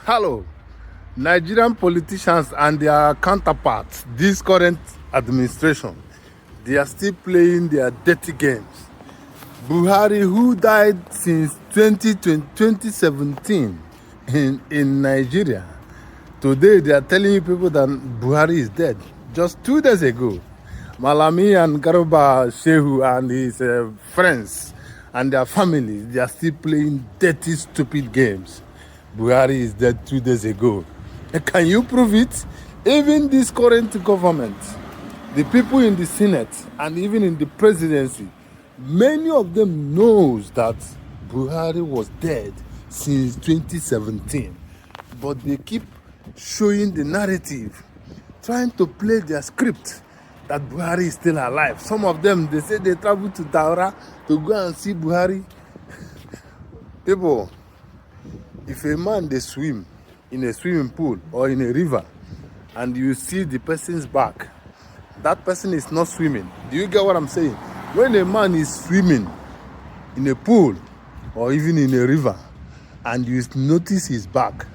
Hello, Nigerian politicians and their counterparts, this current administration, they are still playing their dirty games. Buhari, who died since 2017 in Nigeria, today they are telling you people that Buhari is dead. Just 2 days ago, Malami and Garba Shehu and his friends and their families, they are still playing dirty, stupid games. Buhari is dead 2 days ago. Can you prove it? Even this current government, the people in the Senate and even in the presidency, many of them knows that Buhari was dead since 2017. But they keep showing the narrative, trying to play their script that Buhari is still alive. Some of them, they say they travel to Daura to go and see Buhari. People, if a man they swim in a swimming pool or in a river and you see the person's back, that person is not swimming. Do you get what I'm saying? When a man is swimming in a pool or even in a river and you notice his back,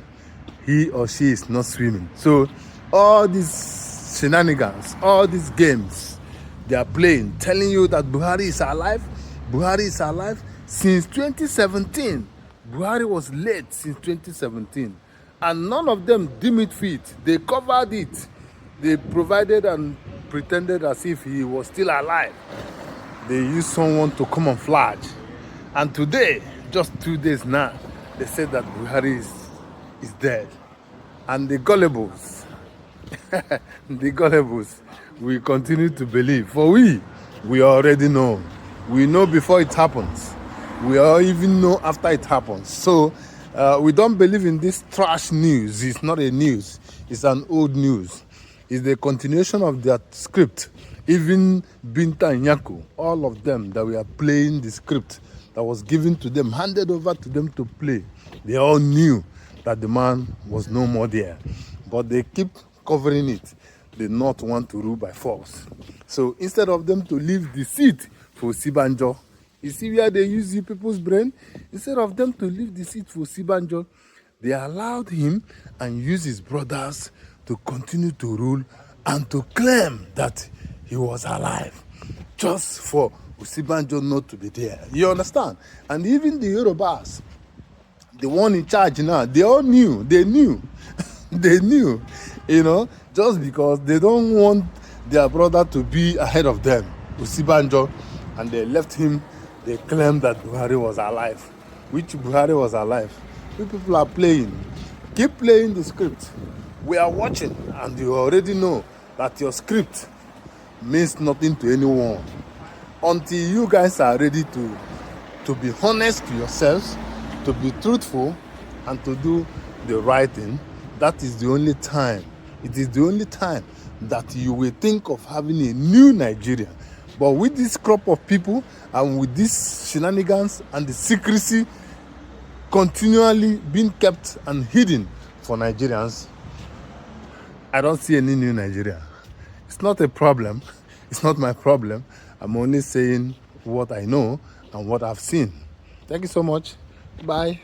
he or she is not swimming. So all these shenanigans, all these games they are playing, telling you that Buhari is alive, Buhari is alive since 2017. Buhari was late since 2017. And none of them deemed it fit. They covered it. They provided and pretended as if he was still alive. They used someone to come and flag. And today, just 2 days now, they said that Buhari is dead. And the gullibles, we continue to believe. For we already know. We know before it happens. We all even know after it happens. So we don't believe in this trash news. It's not a news. It's an old news. It's the continuation of that script. Even Binta and Nyako, all of them that we are playing the script that was given to them, handed over to them to play. They all knew that the man was no more there. But they keep covering it. They not want to rule by force. So instead of them to leave the seat for Sibanjo, you see where they use you people's brain? Instead of them to leave the seat for Sibanjo, they allowed him and used his brothers to continue to rule and to claim that he was alive, just for Sibanjo not to be there. You understand? And even the Yorubas, the one in charge now, they all knew. They knew. They knew, just because they don't want their brother to be ahead of them, Sibanjo, and they left him. They claimed that Buhari was alive. Which Buhari was alive? You people are playing. Keep playing the script. We are watching, and you already know that your script means nothing to anyone until you guys are ready to be honest to yourselves, to be truthful, and to do the right thing. That is the only time. It is the only time that you will think of having a new Nigeria. But with this crop of people and with these shenanigans and the secrecy continually being kept and hidden for Nigerians, I don't see any new Nigeria. It's not a problem. It's not my problem. I'm only saying what I know and what I've seen. Thank you so much. Bye.